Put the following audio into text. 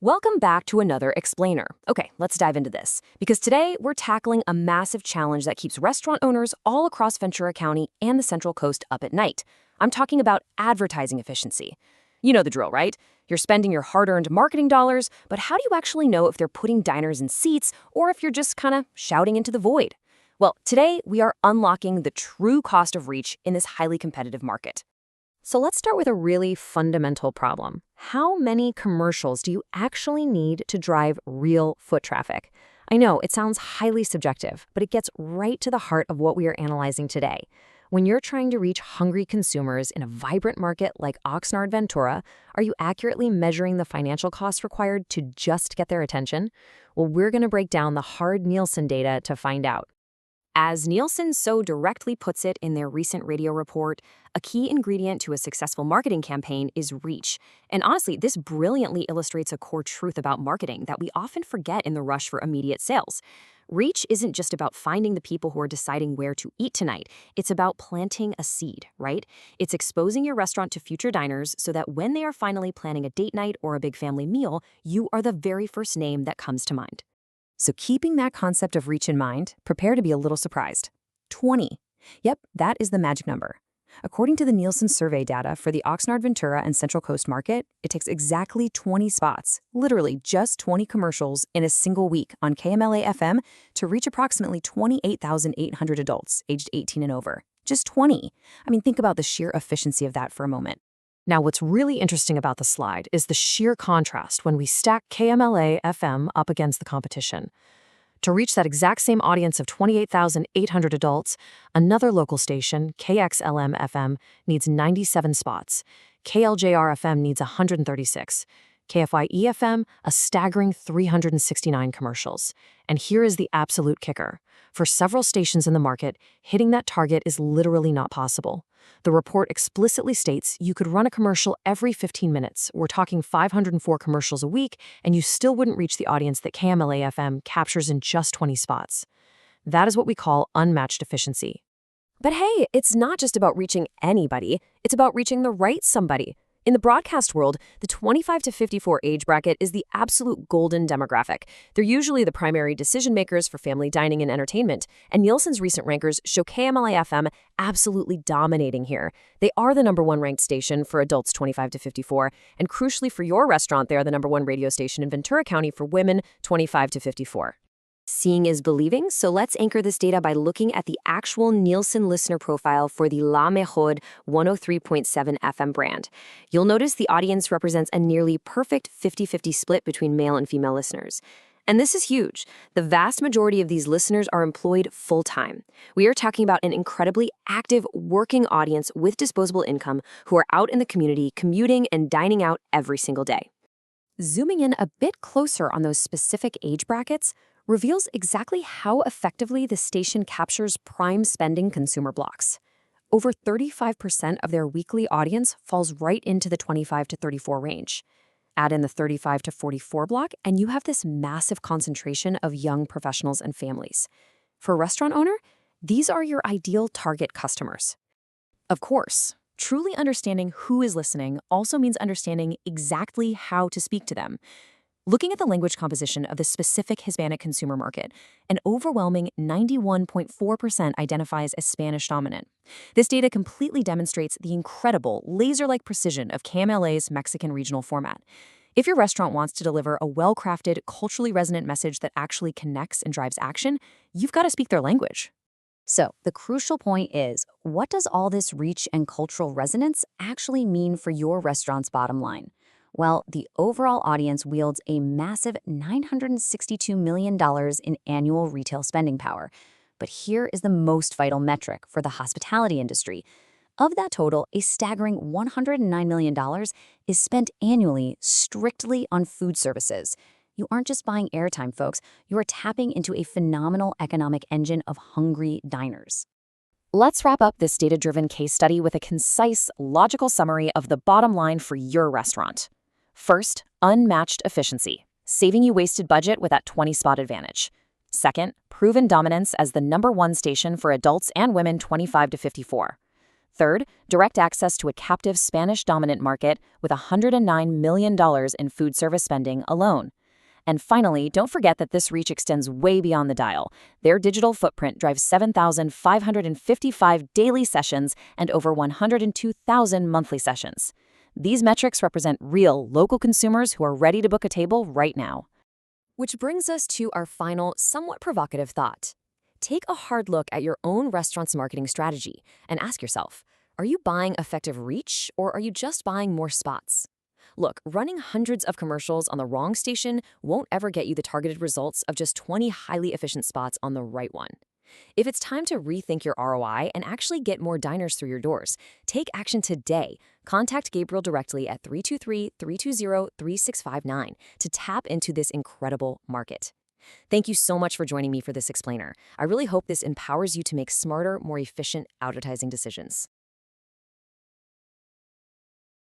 Welcome back to another explainer. Okay, let's dive into this. Because today we're tackling a massive challenge that keeps restaurant owners all across Ventura County and the Central Coast up at night. I'm talking about advertising efficiency. You know the drill, right? You're spending your hard-earned marketing dollars, but how do you actually know if they're putting diners in seats or if you're just kind of shouting into the void? Well, today we are unlocking the true cost of reach in this highly competitive market. So let's start with a really fundamental problem. How many commercials do you actually need to drive real foot traffic? I know it sounds highly subjective, but it gets right to the heart of what we are analyzing today. When you're trying to reach hungry consumers in a vibrant market like Oxnard Ventura, are you accurately measuring the financial costs required to just get their attention? Well, we're going to break down the hard Nielsen data to find out. As Nielsen so directly puts it in their recent radio report, a key ingredient to a successful marketing campaign is reach. And honestly, this brilliantly illustrates a core truth about marketing that we often forget in the rush for immediate sales. Reach isn't just about finding the people who are deciding where to eat tonight. It's about planting a seed, right? It's exposing your restaurant to future diners so that when they are finally planning a date night or a big family meal, you are the very first name that comes to mind. So keeping that concept of reach in mind, prepare to be a little surprised. 20. Yep, that is the magic number. According to the Nielsen survey data for the Oxnard Ventura and Central Coast market, it takes exactly 20 spots, literally just 20 commercials in a single week on KMLA-FM to reach approximately 28,800 adults aged 18 and over. Just 20. I mean, think about the sheer efficiency of that for a moment. Now, what's really interesting about the slide is the sheer contrast when we stack KMLA-FM up against the competition. To reach that exact same audience of 28,800 adults, another local station, KXLM-FM, needs 97 spots. KLJR-FM needs 136. KFYE-FM, a staggering 369 commercials. And here is the absolute kicker. For several stations in the market, hitting that target is literally not possible. The report explicitly states you could run a commercial every 15 minutes. We're talking 504 commercials a week, and you still wouldn't reach the audience that KMLA-FM captures in just 20 spots. That is what we call unmatched efficiency. But hey, it's not just about reaching anybody. It's about reaching the right somebody. In the broadcast world, the 25 to 54 age bracket is the absolute golden demographic. They're usually the primary decision makers for family dining and entertainment, and Nielsen's recent rankers show KMLA-FM absolutely dominating here. They are the #1 ranked station for adults 25 to 54, and crucially for your restaurant, they are the #1 radio station in Ventura County for women 25 to 54. Seeing is believing, so let's anchor this data by looking at the actual Nielsen listener profile for the La Mejor 103.7 FM brand. You'll notice the audience represents a nearly perfect 50-50 split between male and female listeners. And this is huge. The vast majority of these listeners are employed full-time. We are talking about an incredibly active, working audience with disposable income who are out in the community, commuting and dining out every single day. Zooming in a bit closer on those specific age brackets reveals exactly how effectively the station captures prime spending consumer blocks. Over 35% of their weekly audience falls right into the 25 to 34 range. Add in the 35 to 44 block, and you have this massive concentration of young professionals and families. For a restaurant owner, these are your ideal target customers. Of course, truly understanding who is listening also means understanding exactly how to speak to them. Looking at the language composition of the specific Hispanic consumer market, an overwhelming 91.4% identifies as Spanish dominant. This data completely demonstrates the incredible, laser-like precision of KMLA's Mexican regional format. If your restaurant wants to deliver a well-crafted, culturally resonant message that actually connects and drives action, you've got to speak their language. So the crucial point is, what does all this reach and cultural resonance actually mean for your restaurant's bottom line? Well, the overall audience wields a massive $962 million in annual retail spending power. But here is the most vital metric for the hospitality industry. Of that total, a staggering $109 million is spent annually strictly on food services. You aren't just buying airtime, folks. You are tapping into a phenomenal economic engine of hungry diners. Let's wrap up this data-driven case study with a concise, logical summary of the bottom line for your restaurant. First, unmatched efficiency, saving you wasted budget with that 20-spot advantage. Second, proven dominance as the #1 station for adults and women 25 to 54. Third, direct access to a captive Spanish-dominant market with $109 million in food service spending alone. And finally, don't forget that this reach extends way beyond the dial. Their digital footprint drives 7,555 daily sessions and over 102,000 monthly sessions. These metrics represent real, local consumers who are ready to book a table right now. Which brings us to our final, somewhat provocative thought. Take a hard look at your own restaurant's marketing strategy and ask yourself, are you buying effective reach or are you just buying more spots? Look, running hundreds of commercials on the wrong station won't ever get you the targeted results of just 20 highly efficient spots on the right one. If it's time to rethink your ROI and actually get more diners through your doors, take action today. Contact Gabriel directly at 323-320-3659 to tap into this incredible market. Thank you so much for joining me for this explainer. I really hope this empowers you to make smarter, more efficient advertising decisions.